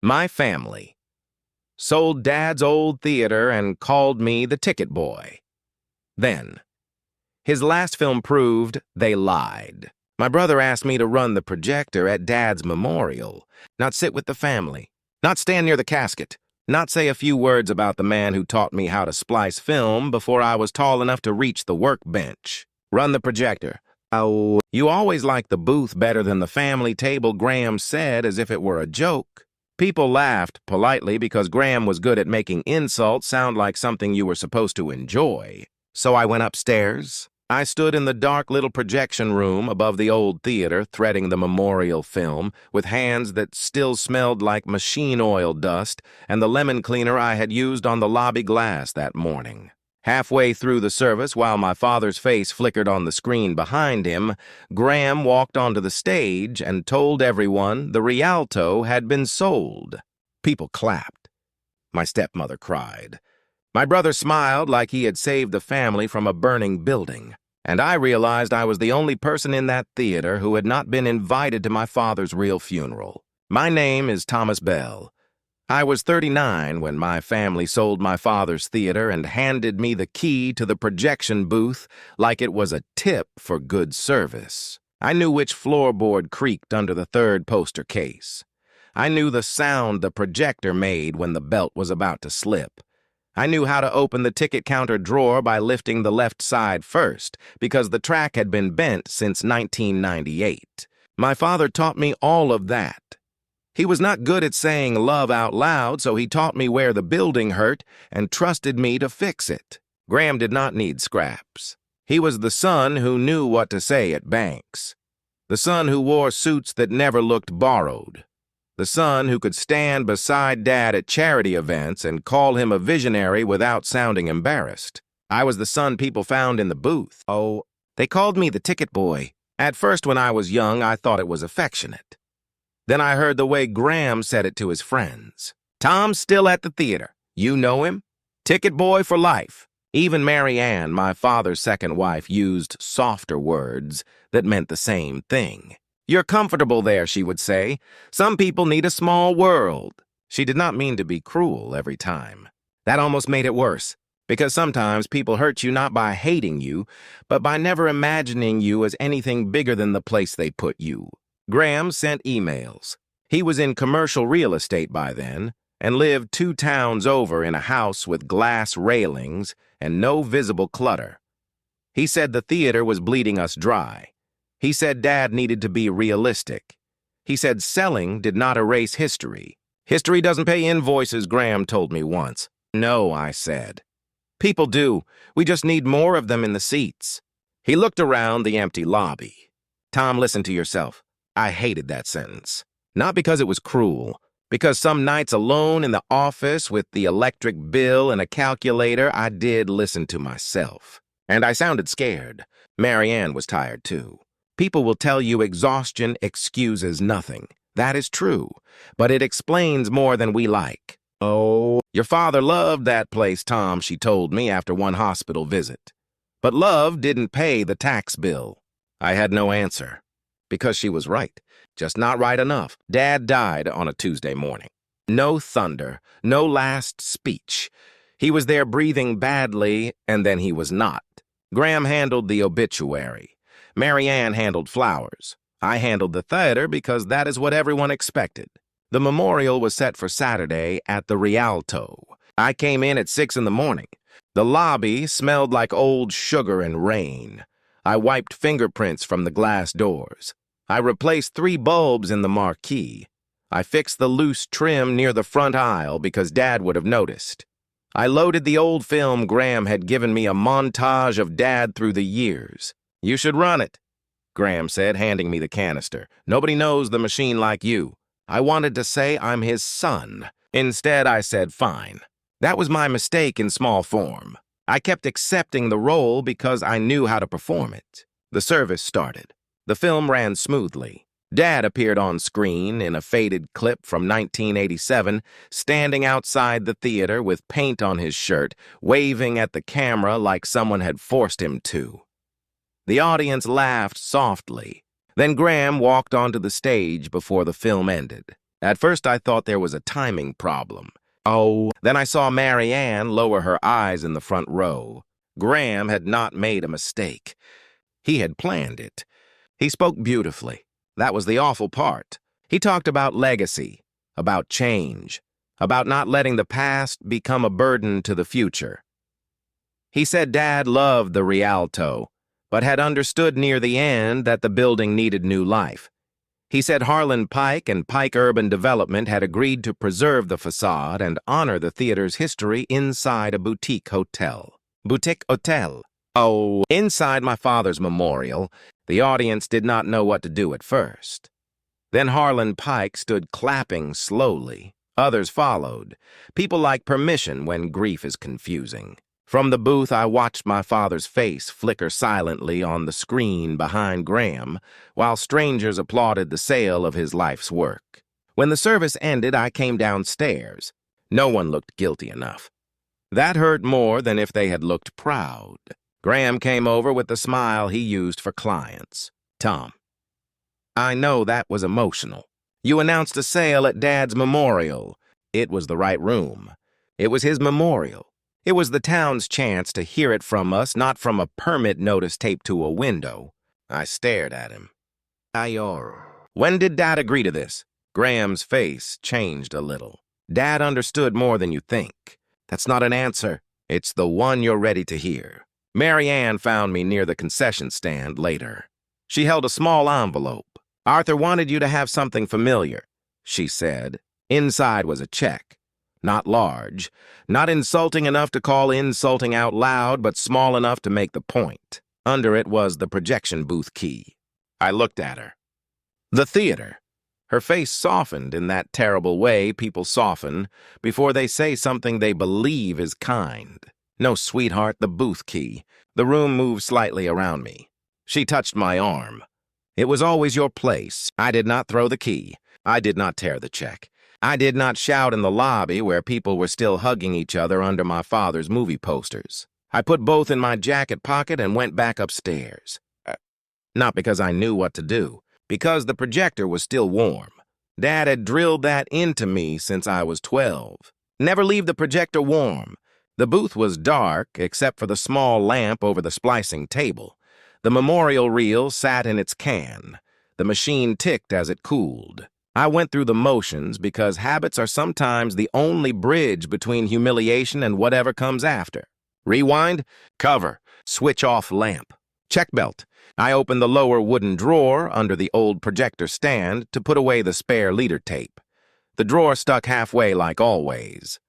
My family sold Dad's old theater and called me the ticket boy. Then, his last film proved they lied. My brother asked me to run the projector at Dad's memorial, not sit with the family, not stand near the casket, not say a few words about the man who taught me how to splice film before I was tall enough to reach the workbench. Run the projector. Oh, you always liked the booth better than the family table, Graham said as if it were a joke. People laughed politely because Graham was good at making insults sound like something you were supposed to enjoy. So I went upstairs. I stood in the dark little projection room above the old theater, threading the memorial film, with hands that still smelled like machine oil dust and the lemon cleaner I had used on the lobby glass that morning. Halfway through the service, while my father's face flickered on the screen behind him, Graham walked onto the stage and told everyone the Rialto had been sold. People clapped. My stepmother cried. My brother smiled like he had saved the family from a burning building, and I realized I was the only person in that theater who had not been invited to my father's real funeral. My name is Thomas Bell. I was 39 when my family sold my father's theater and handed me the key to the projection booth like it was a tip for good service. I knew which floorboard creaked under the third poster case. I knew the sound the projector made when the belt was about to slip. I knew how to open the ticket counter drawer by lifting the left side first, because the track had been bent since 1998. My father taught me all of that. He was not good at saying love out loud, so he taught me where the building hurt and trusted me to fix it. Graham did not need scraps. He was the son who knew what to say at banks. The son who wore suits that never looked borrowed. The son who could stand beside Dad at charity events and call him a visionary without sounding embarrassed. I was the son people found in the booth. Oh, they called me the ticket boy. At first, when I was young, I thought it was affectionate. Then I heard the way Graham said it to his friends. Tom's still at the theater. You know him? Ticket boy for life. Even Mary Ann, my father's second wife, used softer words that meant the same thing. You're comfortable there, she would say. Some people need a small world. She did not mean to be cruel every time. That almost made it worse, because sometimes people hurt you not by hating you, but by never imagining you as anything bigger than the place they put you. Graham sent emails. He was in commercial real estate by then, and lived 2 towns over in a house with glass railings and no visible clutter. He said the theater was bleeding us dry. He said Dad needed to be realistic. He said selling did not erase history. History doesn't pay invoices, Graham told me once. No, I said. People do. We just need more of them in the seats. He looked around the empty lobby. Tom, listen to yourself. I hated that sentence. Not because it was cruel. Because some nights alone in the office with the electric bill and a calculator, I did listen to myself. And I sounded scared. Mary Ann was tired too. People will tell you exhaustion excuses nothing. That is true, but it explains more than we like. Oh, your father loved that place, Tom, she told me after one hospital visit. But love didn't pay the tax bill. I had no answer, because she was right, just not right enough. Dad died on a Tuesday morning. No thunder, no last speech. He was there breathing badly, and then he was not. Graham handled the obituary. Mary Ann handled flowers. I handled the theater because that is what everyone expected. The memorial was set for Saturday at the Rialto. I came in at 6 in the morning. The lobby smelled like old sugar and rain. I wiped fingerprints from the glass doors. I replaced 3 bulbs in the marquee. I fixed the loose trim near the front aisle because Dad would have noticed. I loaded the old film Graham had given me, a montage of Dad through the years. You should run it, Graham said, handing me the canister. Nobody knows the machine like you. I wanted to say I'm his son. Instead, I said fine. That was my mistake in small form. I kept accepting the role because I knew how to perform it. The service started. The film ran smoothly. Dad appeared on screen in a faded clip from 1987, standing outside the theater with paint on his shirt, waving at the camera like someone had forced him to. The audience laughed softly. Then Graham walked onto the stage before the film ended. At first I thought there was a timing problem. Oh, then I saw Mary Ann lower her eyes in the front row. Graham had not made a mistake. He had planned it. He spoke beautifully. That was the awful part. He talked about legacy, about change, about not letting the past become a burden to the future. He said Dad loved the Rialto, but had understood near the end that the building needed new life. He said Harlan Pike and Pike Urban Development had agreed to preserve the facade and honor the theater's history inside a boutique hotel. Boutique hotel. Oh, inside my father's memorial, the audience did not know what to do at first. Then Harlan Pike stood clapping slowly. Others followed. People like permission when grief is confusing. From the booth, I watched my father's face flicker silently on the screen behind Graham, while strangers applauded the sale of his life's work. When the service ended, I came downstairs. No one looked guilty enough. That hurt more than if they had looked proud. Graham came over with the smile he used for clients. Tom, I know that was emotional. You announced a sale at Dad's memorial. It was the right room. It was his memorial. It was the town's chance to hear it from us, not from a permit notice taped to a window. I stared at him. When did Dad agree to this? Graham's face changed a little. Dad understood more than you think. That's not an answer. It's the one you're ready to hear. Mary Ann found me near the concession stand later. She held a small envelope. Arthur wanted you to have something familiar, she said. Inside was a check. Not large, not insulting enough to call insulting out loud, but small enough to make the point. Under it was the projection booth key. I looked at her. The theater. Her face softened in that terrible way people soften before they say something they believe is kind. No, sweetheart, the booth key. The room moved slightly around me. She touched my arm. It was always your place. I did not throw the key. I did not tear the check. I did not shout in the lobby where people were still hugging each other under my father's movie posters. I put both in my jacket pocket and went back upstairs. Not because I knew what to do, because the projector was still warm. Dad had drilled that into me since I was 12. Never leave the projector warm. The booth was dark, except for the small lamp over the splicing table. The memorial reel sat in its can. The machine ticked as it cooled. I went through the motions because habits are sometimes the only bridge between humiliation and whatever comes after. Rewind, cover, switch off lamp. Check belt. I opened the lower wooden drawer under the old projector stand to put away the spare leader tape. The drawer stuck halfway like always.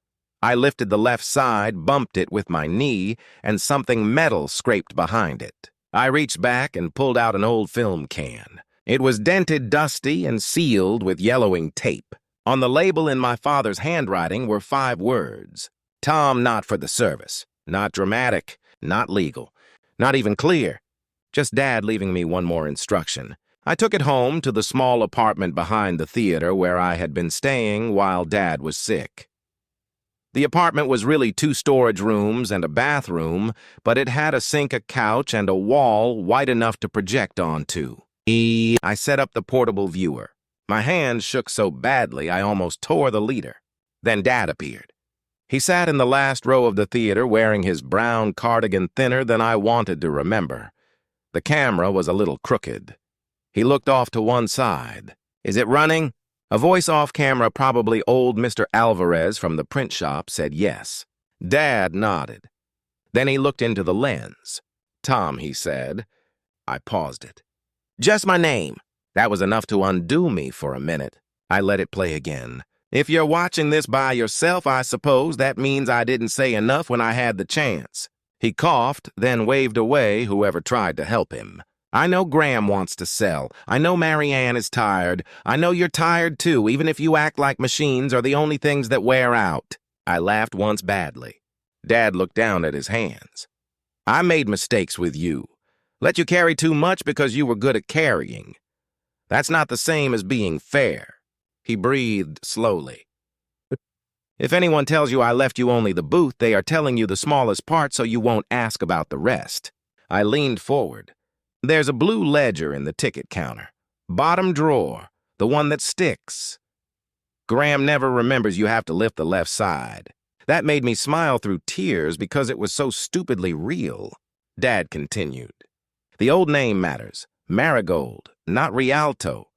I lifted the left side, bumped it with my knee, and something metal scraped behind it. I reached back and pulled out an old film can. It was dented, dusty, and sealed with yellowing tape. On the label in my father's handwriting were 5 words. Tom, not for the service. Not dramatic, not legal, not even clear. Just Dad leaving me one more instruction. I took it home to the small apartment behind the theater where I had been staying while Dad was sick. The apartment was really 2 storage rooms and a bathroom, but it had a sink, a couch, and a wall wide enough to project onto. I set up the portable viewer. My hands shook so badly I almost tore the leader. Then Dad appeared. He sat in the last row of the theater wearing his brown cardigan thinner than I wanted to remember. The camera was a little crooked. He looked off to one side. Is it running? A voice off camera, probably old Mr. Alvarez from the print shop, said yes. Dad nodded. Then he looked into the lens. Tom, he said. I paused it. Just my name. That was enough to undo me for a minute. I let it play again. If you're watching this by yourself, I suppose that means I didn't say enough when I had the chance. He coughed, then waved away whoever tried to help him. I know Graham wants to sell. I know Mary Ann is tired. I know you're tired too, even if you act like machines are the only things that wear out. I laughed once badly. Dad looked down at his hands. I made mistakes with you. Let you carry too much because you were good at carrying. That's not the same as being fair. He breathed slowly. If anyone tells you I left you only the booth, they are telling you the smallest part so you won't ask about the rest. I leaned forward. There's a blue ledger in the ticket counter. Bottom drawer, the one that sticks. Graham never remembers you have to lift the left side. That made me smile through tears because it was so stupidly real. Dad continued. The old name matters. Marigold, not Rialto.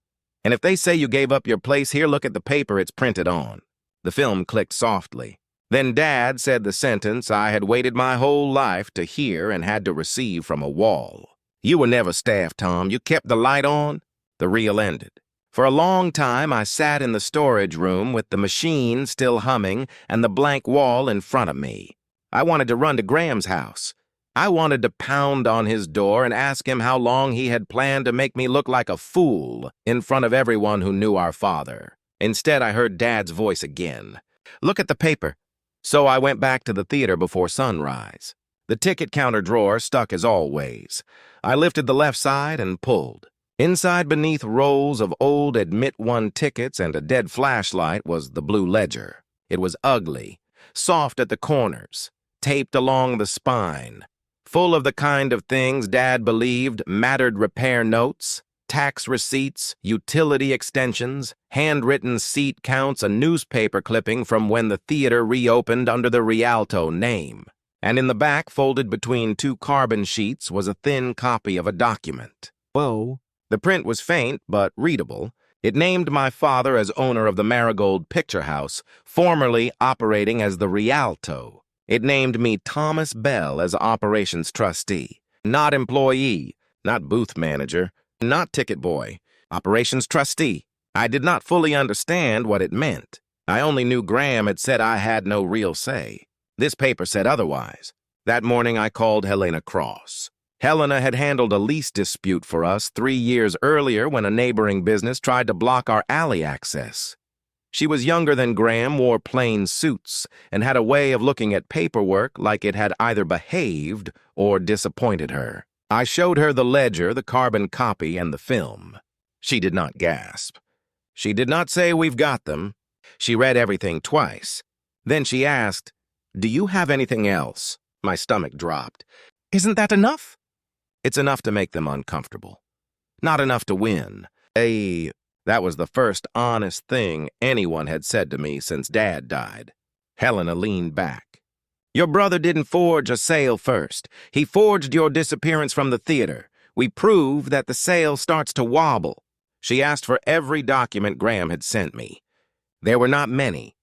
And if they say you gave up your place here, look at the paper it's printed on. The film clicked softly. Then Dad said the sentence I had waited my whole life to hear and had to receive from a wall. You were never staffed, Tom. You kept the light on. The reel ended. For a long time, I sat in the storage room with the machine still humming and the blank wall in front of me. I wanted to run to Graham's house. I wanted to pound on his door and ask him how long he had planned to make me look like a fool in front of everyone who knew our father. Instead, I heard Dad's voice again. Look at the paper. So I went back to the theater before sunrise. The ticket counter drawer stuck as always. I lifted the left side and pulled. Inside, beneath rolls of old Admit One tickets and a dead flashlight, was the blue ledger. It was ugly, soft at the corners, taped along the spine, full of the kind of things Dad believed mattered: repair notes, tax receipts, utility extensions, handwritten seat counts, a newspaper clipping from when the theater reopened under the Rialto name. And in the back, folded between two carbon sheets, was a thin copy of a document. Whoa. The print was faint, but readable. It named my father as owner of the Marigold Picture House, formerly operating as the Rialto. It named me Thomas Bell as operations trustee. Not employee, not booth manager, not ticket boy, operations trustee. I did not fully understand what it meant. I only knew Graham had said I had no real say. This paper said otherwise. That morning I called Helena Cross. Helena had handled a lease dispute for us 3 years earlier when a neighboring business tried to block our alley access. She was younger than Graham, wore plain suits, and had a way of looking at paperwork like it had either behaved or disappointed her. I showed her the ledger, the carbon copy, and the film. She did not gasp. She did not say, "We've got them." She read everything twice. Then she asked, "Do you have anything else?" My stomach dropped. "Isn't that enough?" "It's enough to make them uncomfortable. Not enough to win." That was the first honest thing anyone had said to me since Dad died. Helena leaned back. "Your brother didn't forge a sale first. He forged your disappearance from the theater. We proved that the sale starts to wobble." She asked for every document Graham had sent me. There were not many.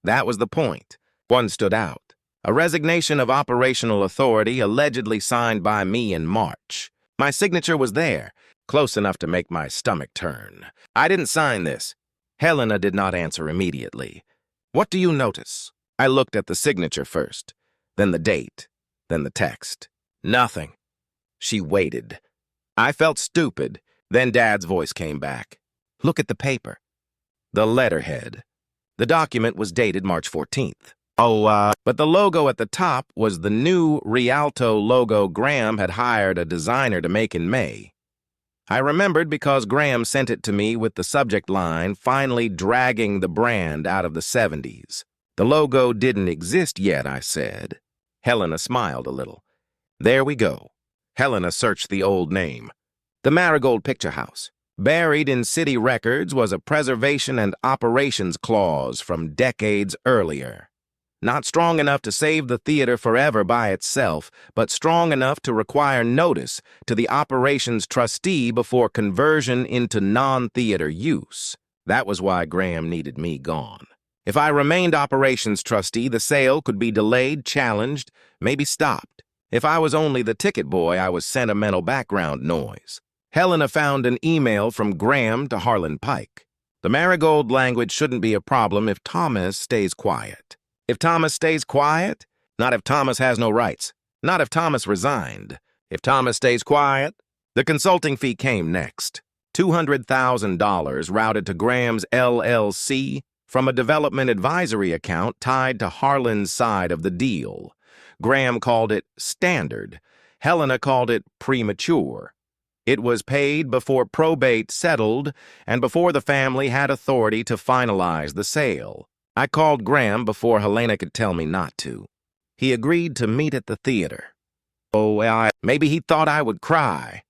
That was the point. One stood out. A resignation of operational authority allegedly signed by me in March. My signature was there, close enough to make my stomach turn. "I didn't sign this." Helena did not answer immediately. "What do you notice?" I looked at the signature first, then the date, then the text. Nothing. She waited. I felt stupid. Then Dad's voice came back. "Look at the paper." The letterhead. The document was dated March 14th. But the logo at the top was the new Rialto logo Graham had hired a designer to make in May. I remembered because Graham sent it to me with the subject line, "Finally dragging the brand out of the 70s. The logo didn't exist yet, I said. Helena smiled a little. "There we go." Helena searched the old name. The Marigold Picture House. Buried in city records was a preservation and operations clause from decades earlier. Not strong enough to save the theater forever by itself, but strong enough to require notice to the operations trustee before conversion into non-theater use. That was why Graham needed me gone. If I remained operations trustee, the sale could be delayed, challenged, maybe stopped. If I was only the ticket boy, I was sentimental background noise. Helena found an email from Graham to Harlan Pike. "The Marigold language shouldn't be a problem if Thomas stays quiet." If Thomas stays quiet? Not if Thomas has no rights. Not if Thomas resigned. If Thomas stays quiet? The consulting fee came next. $200,000 routed to Graham's LLC from a development advisory account tied to Harlan's side of the deal. Graham called it standard. Helena called it premature. It was paid before probate settled and before the family had authority to finalize the sale. I called Graham before Helena could tell me not to. He agreed to meet at the theater. Maybe he thought I would cry.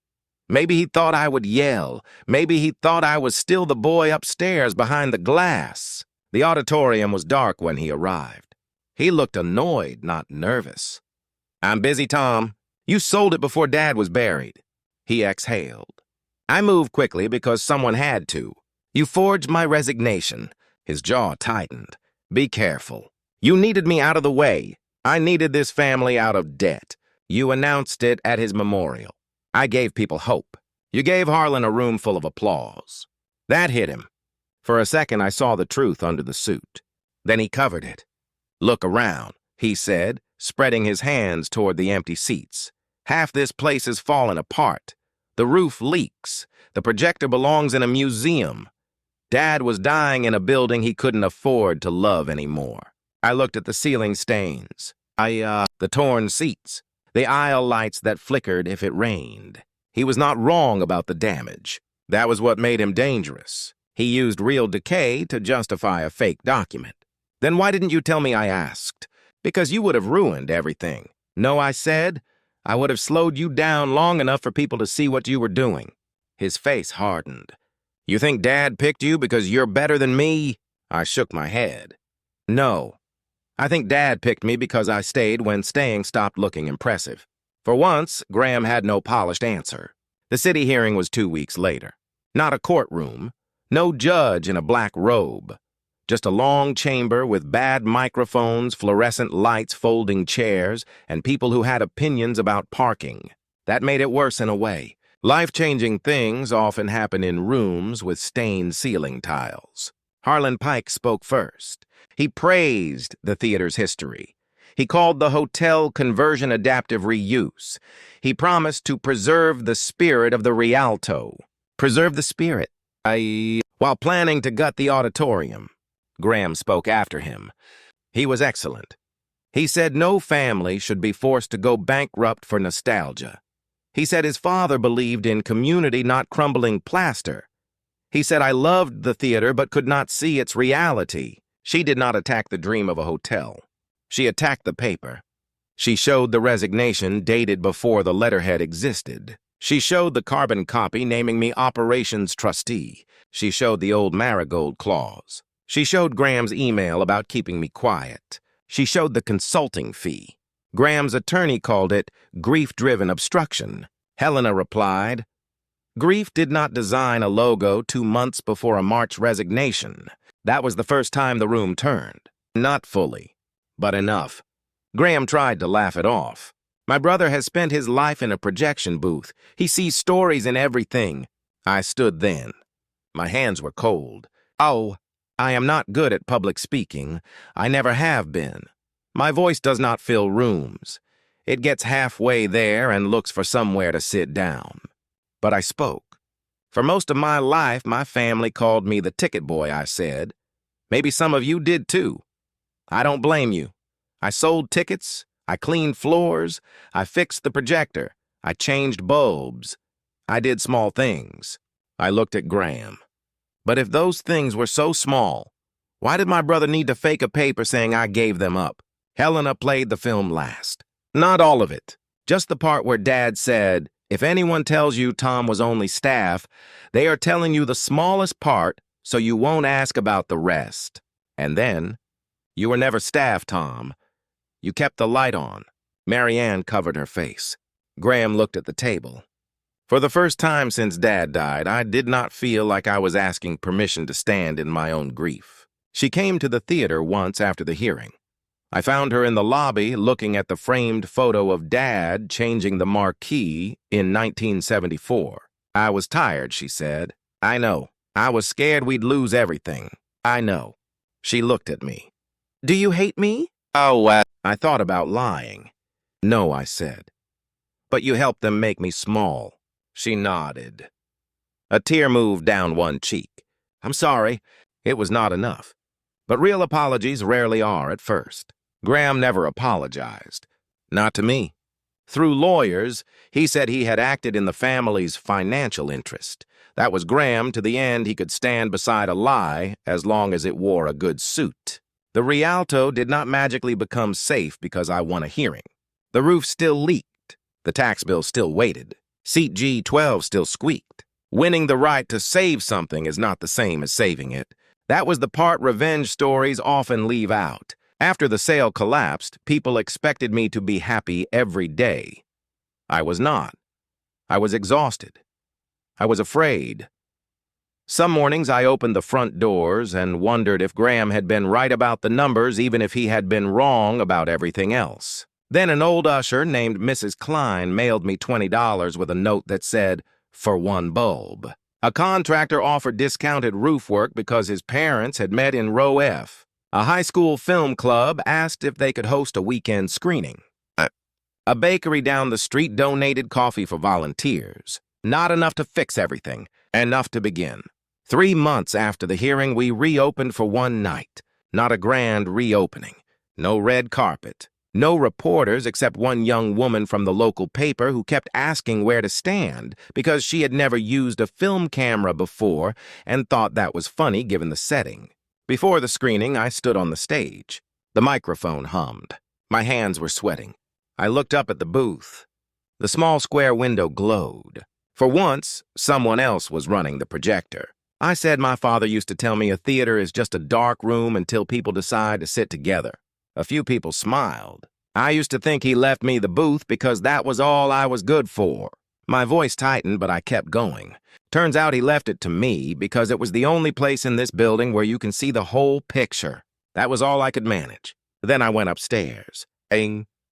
Maybe he thought I would yell. Maybe he thought I was still the boy upstairs behind the glass. The auditorium was dark when he arrived. He looked annoyed, not nervous. "I'm busy, Tom. You sold it before Dad was buried." He exhaled. "I moved quickly because someone had to. You forged my resignation." His jaw tightened. "Be careful. You needed me out of the way. I needed this family out of debt. You announced it at his memorial. I gave people hope. You gave Harlan a room full of applause." That hit him. For a second, I saw the truth under the suit. Then he covered it. "Look around," he said, spreading his hands toward the empty seats. "Half this place is falling apart. The roof leaks. The projector belongs in a museum. Dad was dying in a building he couldn't afford to love anymore." I looked at the ceiling stains. The torn seats. The aisle lights that flickered if it rained. He was not wrong about the damage. That was what made him dangerous. He used real decay to justify a fake document. "Then why didn't you tell me?" I asked. "Because you would have ruined everything." "No," I said. "I would have slowed you down long enough for people to see what you were doing." His face hardened. "You think Dad picked you because you're better than me?" I shook my head. "No. I think Dad picked me because I stayed when staying stopped looking impressive." For once, Graham had no polished answer. The city hearing was 2 weeks later. Not a courtroom. No judge in a black robe. Just a long chamber with bad microphones, fluorescent lights, folding chairs, and people who had opinions about parking. That made it worse in a way. Life-changing things often happen in rooms with stained ceiling tiles. Harlan Pike spoke first. He praised the theater's history. He called the hotel conversion adaptive reuse. He promised to preserve the spirit of the Rialto. Preserve the spirit. While planning to gut the auditorium. Graham spoke after him. He was excellent. He said no family should be forced to go bankrupt for nostalgia. He said his father believed in community, not crumbling plaster. He said I loved the theater but could not see its reality. She did not attack the dream of a hotel. She attacked the paper. She showed the resignation dated before the letterhead existed. She showed the carbon copy naming me operations trustee. She showed the old marigold clause. She showed Graham's email about keeping me quiet. She showed the consulting fee. Graham's attorney called it grief-driven obstruction. Helena replied, "Grief did not design a logo 2 months before a March resignation. That was the first time the room turned. Not fully, but enough." Graham tried to laugh it off. "My brother has spent his life in a projection booth. He sees stories in everything." I stood then. My hands were cold. "Oh, I am not good at public speaking. I never have been. My voice does not fill rooms. It gets halfway there and looks for somewhere to sit down." But I spoke. "For most of my life, my family called me the ticket boy," I said. "Maybe some of you did too. I don't blame you. I sold tickets. I cleaned floors. I fixed the projector. I changed bulbs. I did small things." I looked at Graham. "But if those things were so small, why did my brother need to fake a paper saying I gave them up?" Helena played the film last. "Not all of it. Just the part where Dad said, 'If anyone tells you Tom was only staff, they are telling you the smallest part so you won't ask about the rest.' And then, 'You were never staff, Tom. You kept the light on.'" Marianne covered her face. Graham looked at the table. For the first time since Dad died, I did not feel like I was asking permission to stand in my own grief. She came to the theater once after the hearing. I found her in the lobby looking at the framed photo of Dad changing the marquee in 1974. "I was tired," she said. "I know. I was scared we'd lose everything. I know." She looked at me. "Do you hate me?" I thought about lying. "No," I said. "But you helped them make me small." She nodded. A tear moved down one cheek. "I'm sorry. It was not enough." But real apologies rarely are at first. Graham never apologized. Not to me. Through lawyers, he said he had acted in the family's financial interest. That was Graham to the end he could stand beside a lie as long as it wore a good suit. The Rialto did not magically become safe because I won a hearing. The roof still leaked. The tax bill still waited. Seat G12 still squeaked. Winning the right to save something is not the same as saving it. That was the part revenge stories often leave out. After the sale collapsed, people expected me to be happy every day. I was not. I was exhausted. I was afraid. Some mornings I opened the front doors and wondered if Graham had been right about the numbers even if he had been wrong about everything else. Then an old usher named Mrs. Klein mailed me $20 with a note that said, "For one bulb." A contractor offered discounted roof work because his parents had met in row F. A high school film club asked if they could host a weekend screening. A bakery down the street donated coffee for volunteers. Not enough to fix everything, enough to begin. 3 months after the hearing, we reopened for one night. Not a grand reopening. No red carpet. No reporters except one young woman from the local paper who kept asking where to stand because she had never used a film camera before and thought that was funny given the setting. Before the screening, I stood on the stage. The microphone hummed. My hands were sweating. I looked up at the booth. The small square window glowed. For once, someone else was running the projector. I said my father used to tell me a theater is just a dark room until people decide to sit together. A few people smiled. I used to think he left me the booth because that was all I was good for. My voice tightened, but I kept going. Turns out he left it to me because it was the only place in this building where you can see the whole picture. That was all I could manage. Then I went upstairs.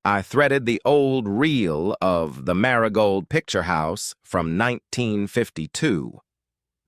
I threaded the old reel of the Marigold Picture House from 1952.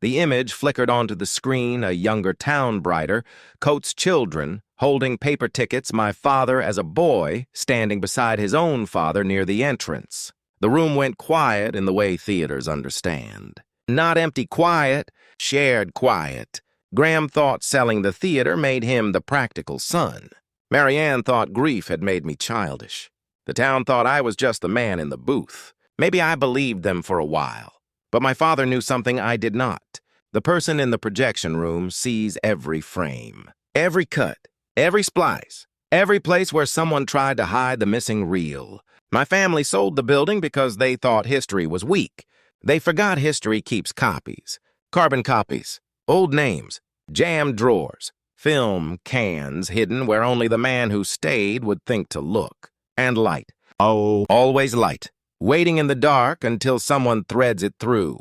The image flickered onto the screen, a younger town brighter, Coates' children, holding paper tickets, my father as a boy, standing beside his own father near the entrance. The room went quiet in the way theaters understand. Not empty quiet, shared quiet. Graham thought selling the theater made him the practical son. Marianne thought grief had made me childish. The town thought I was just the man in the booth. Maybe I believed them for a while. But my father knew something I did not. The person in the projection room sees every frame, every cut, every splice, every place where someone tried to hide the missing reel. My family sold the building because they thought history was weak. They forgot history keeps copies, carbon copies, old names, jammed drawers, film cans hidden where only the man who stayed would think to look. And light. Oh, always light. Waiting in the dark until someone threads it through.